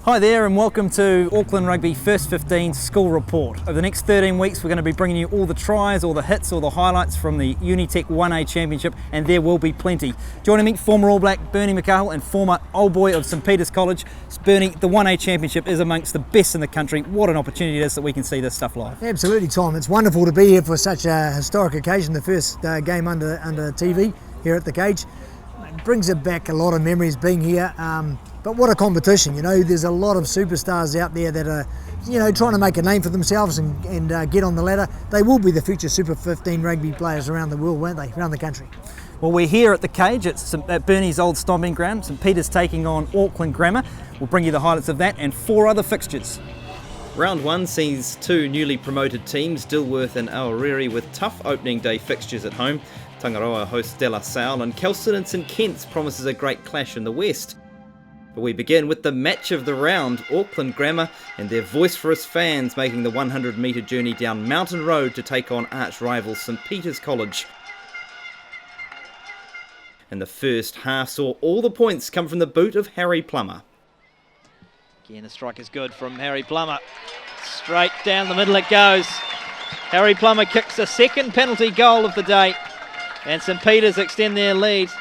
Hi there and welcome to Auckland Rugby First 15 School Report. Over the next 13 weeks we're going to be bringing you all the tries, all the hits, all the highlights from the Unitec 1A Championship, and there will be plenty. Joining me, former All Black Bernie McCahill and former Old Boy of St Peter's College. Bernie, the 1A Championship is amongst the best in the country. What an opportunity it is that we can see this stuff live. Absolutely, Tom. It's wonderful to be here for such a historic occasion, the first game under TV here at the cage. It brings it back a lot of memories being here. But what a competition, you know, there's a lot of superstars out there that are, you know, trying to make a name for themselves and get on the ladder. They will be the future Super 15 rugby players around the world, won't they, around the country. Well, we're here at the cage at Bernie's old stomping ground. St Peter's taking on Auckland Grammar. We'll bring you the highlights of that and 4 other fixtures. Round 1 sees 2 newly promoted teams, Dilworth and Aorere, with tough opening day fixtures at home. Tangaroa hosts Lasell, and Kelston and St Kitts promises a great clash in the west. But we begin with the match of the round, Auckland Grammar and their voice for us fans making the 100-metre journey down Mountain Road to take on arch rival St Peter's College. And the first half saw all the points come from the boot of Harry Plummer. Again, the strike is good from Harry Plummer. Straight down the middle it goes. Harry Plummer kicks a second penalty goal of the day, and St Peter's extend their lead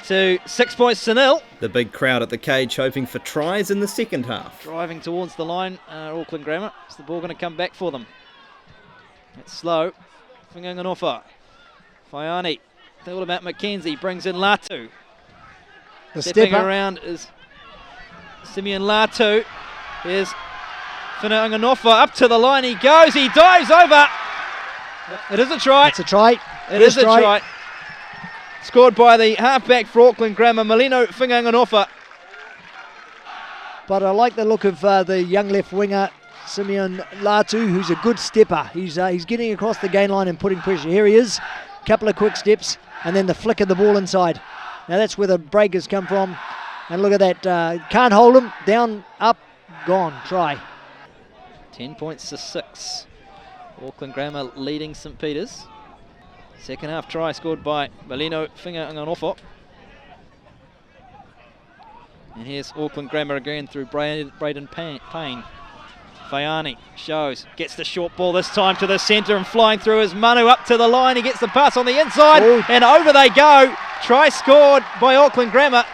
to 6-0. The big crowd at the cage hoping for tries in the second half. Driving towards the line, Auckland Grammar. Is the ball going to come back for them? It's slow. Whanganganofa. Faiani. All about Mackenzie. Brings in Latu. The Stepping stepper around is Simeon Latu. Here's Whanganganofa. Up to the line he goes. He dives over. It is a try. It's a try. It is a try. Scored by the halfback for Auckland Grammar, Malino Whanganganofa. But I like the look of the young left winger, Simeon Latu, who's a good stepper. He's getting across the gain line and putting pressure. Here he is, couple of quick steps, and then the flick of the ball inside. Now that's where the breakers come from. And look at that, can't hold him, down, up, gone, try. 10 points to 6. Auckland Grammar leading St Peter's. Second half try scored by Malino Whanganganofa. And here's Auckland Grammar again through Braden Payne. Faiani shows, gets the short ball this time to the centre, and flying through is Manu up to the line. He gets the pass on the inside, and over they go. Try scored by Auckland Grammar.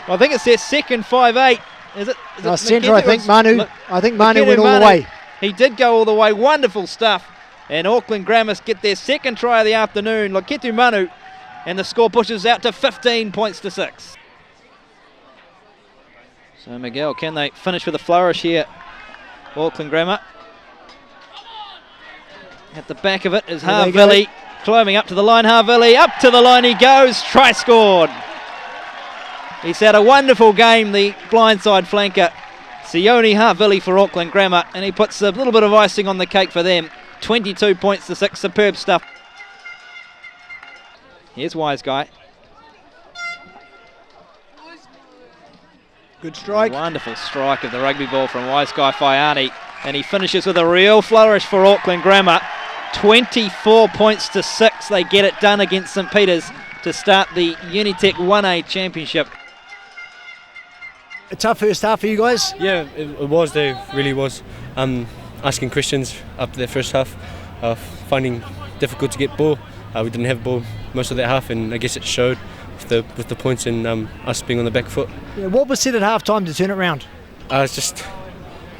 I think it's their second 5-8. Is it Centre, I think Manu. I think Manu went all the way. He did go all the way. Wonderful stuff. And Auckland Grammar get their second try of the afternoon, Loketu Manu, and the score pushes out to 15 points to 6. So Miguel, can they finish with a flourish here? Auckland Grammar. At the back of it is Harvili, climbing up to the line. Harvili, up to the line he goes, try scored. He's had a wonderful game, the blindside flanker, Sione Harvili for Auckland Grammar, and he puts a little bit of icing on the cake for them. 22 points to 6, superb stuff. Here's Wise Guy. Good strike. Wonderful strike of the rugby ball from Wise Guy Faiani, and he finishes with a real flourish for Auckland Grammar. 24 points to 6. They get it done against St Peter's to start the Unitec 1A Championship. A tough first half for you guys? Yeah, it was. There really was. Asking questions up the first half, finding difficult to get ball. We didn't have ball most of that half, and I guess it showed with the points and us being on the back foot. Yeah, what was said at half time to turn it around? It's just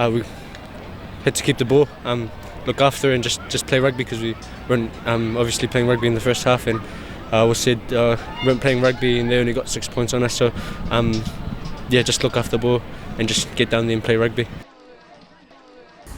we had to keep the ball, look after and just play rugby, because we weren't obviously playing rugby in the first half, and was said we weren't playing rugby and they only got 6 points on us. So just look after the ball and just get down there and play rugby.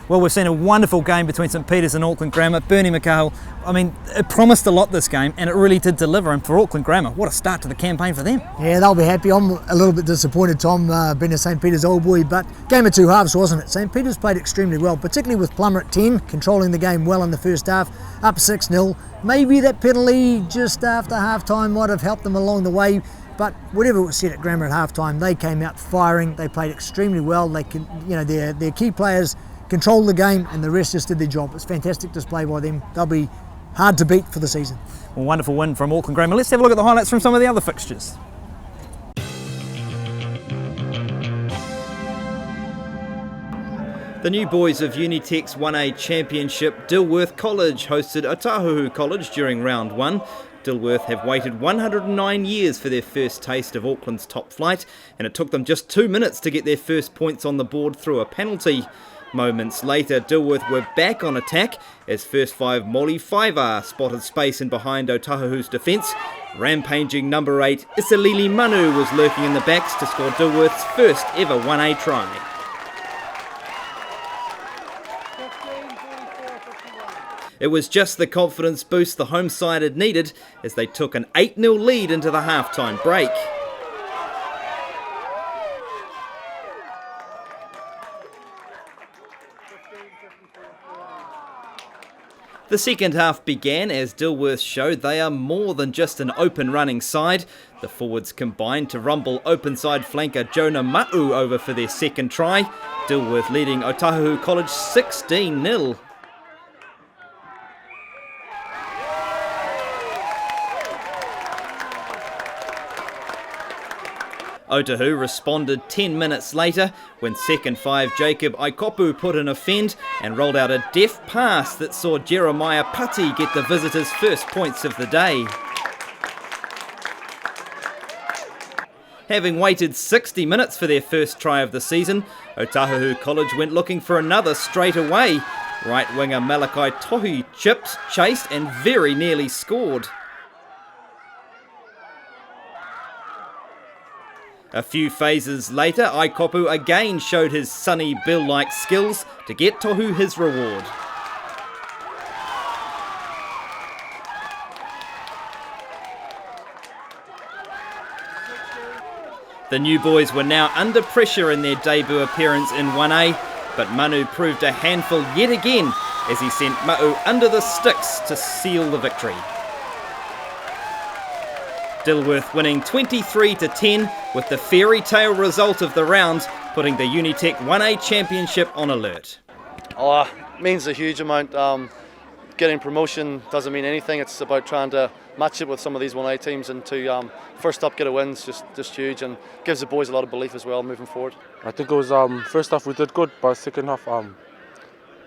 Well, we've seen a wonderful game between St Peter's and Auckland Grammar. Bernie McCahill, I mean, it promised a lot this game, and it really did deliver. And for Auckland Grammar, what a start to the campaign for them. Yeah, they'll be happy. I'm a little bit disappointed, Tom, being a St Peter's old boy, but game of 2 halves, wasn't it? St Peter's played extremely well, particularly with Plummer at 10, controlling the game well in the first half, up 6-0. Maybe that penalty just after half-time might have helped them along the way, but whatever was said at Grammar at half-time, they came out firing. They played extremely well. They can, you know, their key players controlled the game, and the rest just did their job. It's fantastic display by them. They'll be hard to beat for the season. Well, wonderful win from Auckland Grammar. Let's have a look at the highlights from some of the other fixtures. The new boys of Unitec's 1A Championship, Dilworth College, hosted Otahuhu College during round 1. Dilworth have waited 109 years for their first taste of Auckland's top flight, and it took them just 2 minutes to get their first points on the board through a penalty. Moments later, Dilworth were back on attack as first 5 Molly Faiva spotted space in behind Otahuhu's defence. Rampaging number 8 Isalili Manu was lurking in the backs to score Dilworth's first ever 1A try. It was just the confidence boost the home side had needed as they took an 8-0 lead into the half-time break. The second half began as Dilworth showed they are more than just an open running side. The forwards combined to rumble open side flanker Jonah Ma'u over for their second try. Dilworth leading Otahuhu College 16-0. Otahuhu responded 10 minutes later when second 5 Jacob Aikopu put in a fend and rolled out a deft pass that saw Jeremiah Putty get the visitors' first points of the day. Having waited 60 minutes for their first try of the season, Otahuhu College went looking for another straight away. Right winger Malachi Tohi chipped, chased and very nearly scored. A few phases later, Aikopu again showed his Sonny Bill-like skills to get Tohu his reward. The new boys were now under pressure in their debut appearance in 1A, but Manu proved a handful yet again as he sent Ma'u under the sticks to seal the victory. Dilworth winning 23-10 with the fairytale result of the round, putting the Unitec 1A Championship on alert. It means a huge amount. Getting promotion doesn't mean anything. It's about trying to match it with some of these 1A teams, and to first up get a win is just huge and gives the boys a lot of belief as well moving forward. I think it was first half we did good, but second half we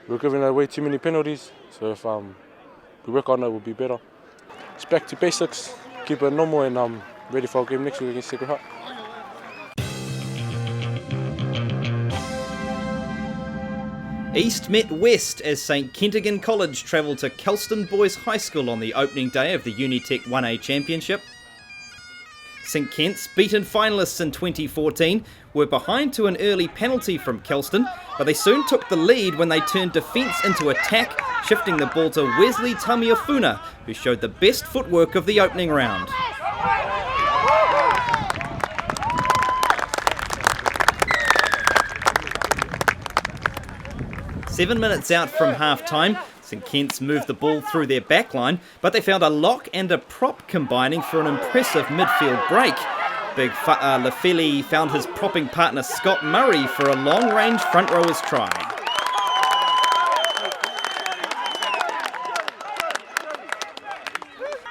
were giving away too many penalties. So if we work on it, we'll be better. It's back to basics. Keep it normal and ready for our game next week against Sacred Heart. East met West as St Kentigern College travelled to Kelston Boys High School on the opening day of the Unitec 1A Championship. St Kent's, beaten finalists in 2014, were behind to an early penalty from Kelston, but they soon took the lead when they turned defence into attack, shifting the ball to Wesley Tamiafuna, who showed the best footwork of the opening round. Seven minutes out from half-time, St Kent's moved the ball through their backline, but they found a lock and a prop combining for an impressive midfield break. Big Fa'a Lafeli found his propping partner Scott Murray for a long-range front rower's try.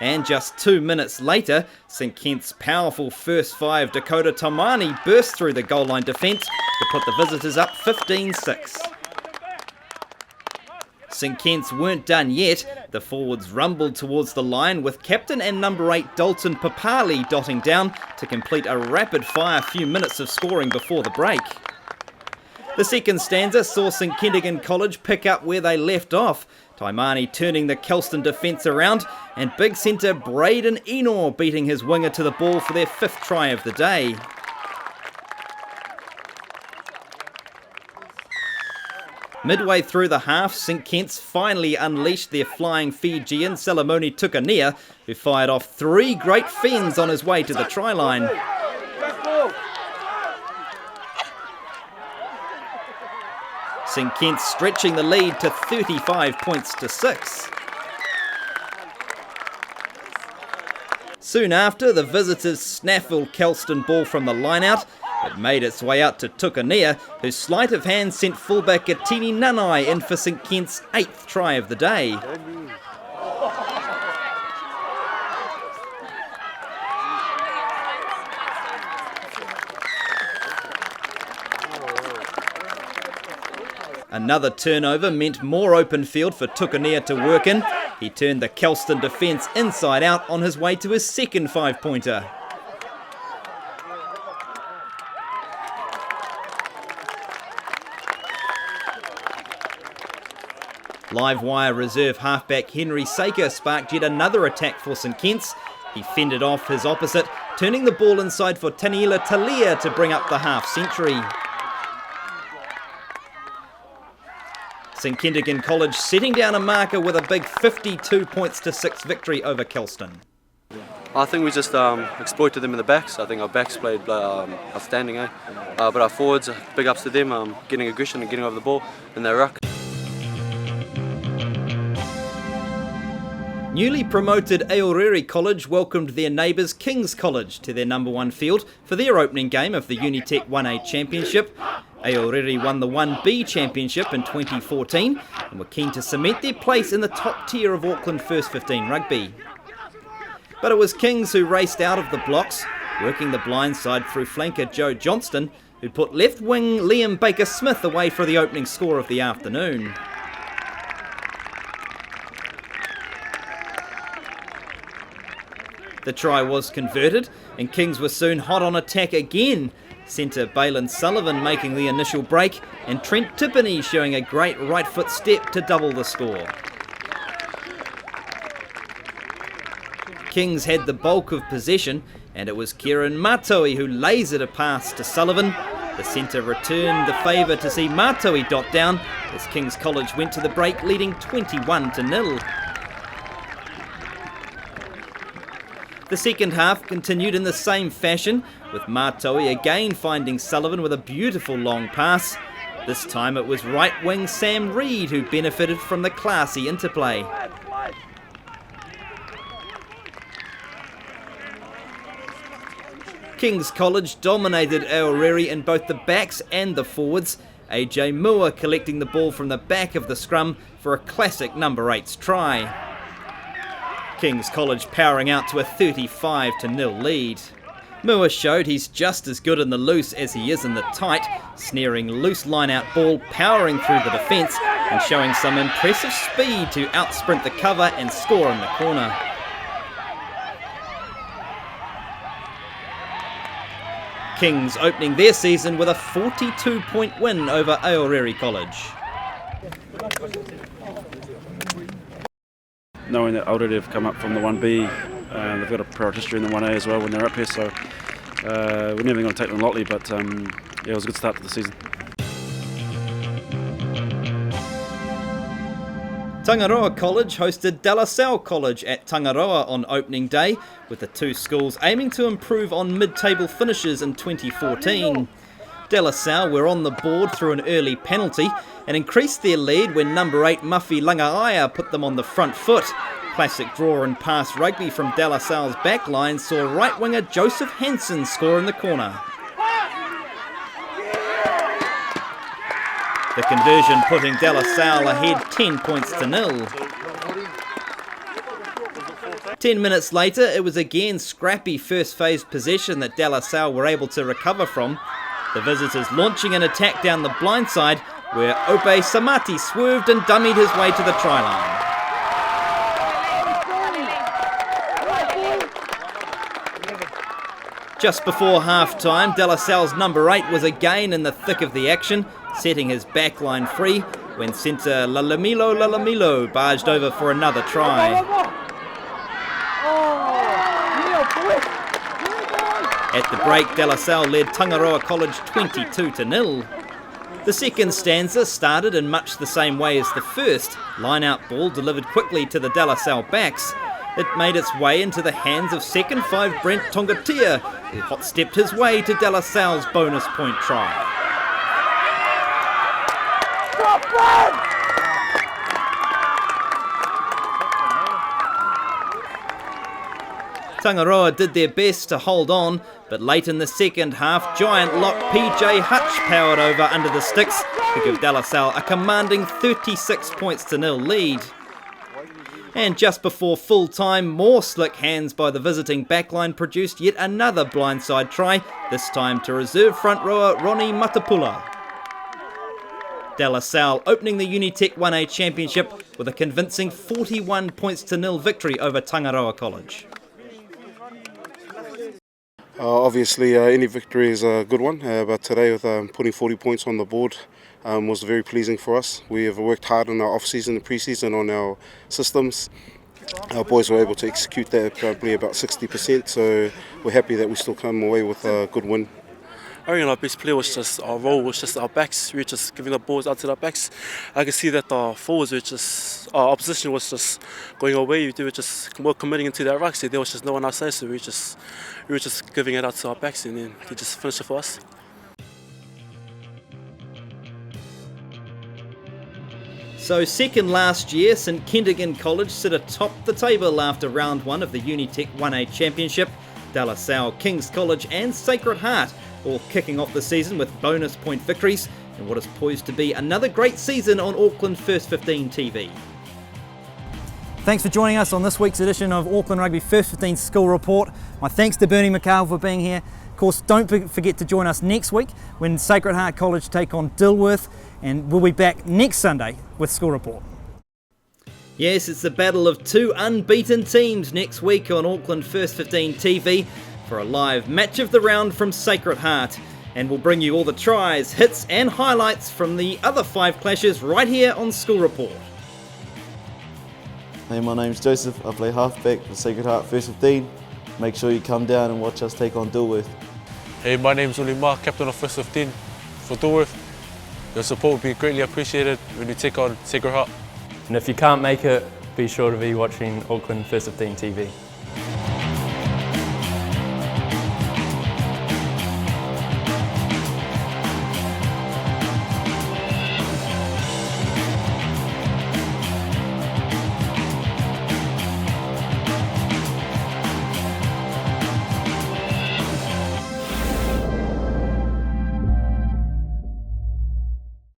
And just 2 minutes later, St Kent's powerful first 5 Dakota Tamani burst through the goal line defence to put the visitors up 15-6. St Kent's weren't done yet. The forwards rumbled towards the line with captain and number 8 Dalton Papali dotting down to complete a rapid-fire few minutes of scoring before the break. The second stanza saw St Kentigern College pick up where they left off, Taimani turning the Kelston defence around and big centre Braden Enor beating his winger to the ball for their 5th try of the day. Midway through the half, St Kent's finally unleashed their flying Fijian Salamoni Tukania, who fired off 3 great fens on his way to the try line. St Kent's stretching the lead to 35 points to 6. Soon after, the visitors snaffled Kelston ball from the line-out. It made its way out to Tukania, whose sleight of hand sent fullback Atini Nanai in for St Kent's 8th try of the day. Another turnover meant more open field for Tukanea to work in. He turned the Kelston defence inside out on his way to his second 5-pointer. Live wire reserve halfback Henry Saker sparked yet another attack for St Kitts. He fended off his opposite, turning the ball inside for Taniela Talia to bring up the half-century. St Kentigern College setting down a marker with a big 52-6 victory over Kelston. I think we just exploited them in the backs. I think our backs played outstanding, but our forwards, big ups to them, getting aggression and getting over the ball in their ruck. Newly promoted Aorere College welcomed their neighbours King's College to their number 1 field for their opening game of the Unitec 1A Championship. Aorere won the 1B Championship in 2014 and were keen to cement their place in the top tier of Auckland First 15 rugby. But it was Kings who raced out of the blocks, working the blindside through flanker Joe Johnston, who put left wing Liam Baker-Smith away for the opening score of the afternoon. The try was converted, and Kings were soon hot on attack again. Centre Balin Sullivan making the initial break, and Trent Tippany showing a great right foot step to double the score. Kings had the bulk of possession, and it was Kieran Mātoe who lasered a pass to Sullivan. The centre returned the favour to see Mātoe dot down as Kings College went to the break leading 21-0. The second half continued in the same fashion, with Mātoe again finding Sullivan with a beautiful long pass. This time it was right wing Sam Reid who benefited from the classy interplay. King's College dominated Aorere in both the backs and the forwards, AJ Mua collecting the ball from the back of the scrum for a classic number 8's try. King's College powering out to a 35-0 lead. Mua showed he's just as good in the loose as he is in the tight, snaring loose line-out ball, powering through the defence and showing some impressive speed to outsprint the cover and score in the corner. Kings opening their season with a 42-point win over Aorere College. Knowing that Aorere have come up from the 1B, they've got a proud history in the 1A as well when they're up here, so we're never going to take them lightly, but yeah, it was a good start to the season. Tangaroa College hosted Lasell College at Tangaroa on opening day, with the two schools aiming to improve on mid-table finishes in 2014. Lasell were on the board through an early penalty and increased their lead when number 8 Muffy Langaia put them on the front foot. Classic draw and pass rugby from Lasell's backline saw right winger Joseph Hansen score in the corner. The conversion putting Lasell ahead 10-0. 10 minutes later, it was again scrappy first phase possession that Lasell were able to recover from. The visitors launching an attack down the blind side, where Ope Samati swerved and dummied his way to the try line. Just before half-time, Lasell's number 8 was again in the thick of the action, setting his backline free when centre Lalamilo barged over for another try. At the break, Lasell led Tangaroa College 22-0. The second stanza started in much the same way as the first. Line-out ball delivered quickly to the Lasell backs. It made its way into the hands of second 5 Brent Tongatia, who hot-stepped his way to Lasell's bonus point try. Tangaroa did their best to hold on, but late in the second half, giant lock PJ Hutch powered over under the sticks to give Lasell a commanding 36-0 lead. And just before full time, more slick hands by the visiting backline produced yet another blindside try, this time to reserve front rower Ronnie Matapula. Lasell opening the Unitec 1A Championship with a convincing 41 points to 0 victory over Tangaroa College. Obviously, any victory is a good one, but today with putting 40 points on the board was very pleasing for us. We have worked hard in our off-season and pre-season on our systems. Our boys were able to execute that probably about 60%, so we're happy that we still come away with a good win. I think our best play was just our role, was just our backs. We were just giving the balls out to our backs. I could see that our forwards were just, our opposition was just going away. They were just more committing into their rucks. There was just no one outside, so we were just giving it out to our backs, and then they just finished it for us. So second last year, St Kentigern College sit atop the table after round 1 of the Unitec 1A Championship. Lasell, King's College and Sacred Heart all kicking off the season with bonus point victories in what is poised to be another great season on Auckland First 15 TV. Thanks for joining us on this week's edition of Auckland Rugby First 15 School Report. My thanks to Bernie McCall for being here. Of course, don't forget to join us next week when Sacred Heart College take on Dilworth, and we'll be back next Sunday with School Report. Yes, it's the battle of two unbeaten teams next week on Auckland First 15 TV for a live match of the round from Sacred Heart. And we'll bring you all the tries, hits and highlights from the other 5 clashes right here on School Report. Hey, my name's Joseph. I play halfback for Sacred Heart First 15. Make sure you come down and watch us take on Dilworth. Hey, my name's Ulimar, captain of First 15 for Dilworth. Your support will be greatly appreciated when you take on Sacred Heart. And if you can't make it, be sure to be watching Auckland First 15 TV.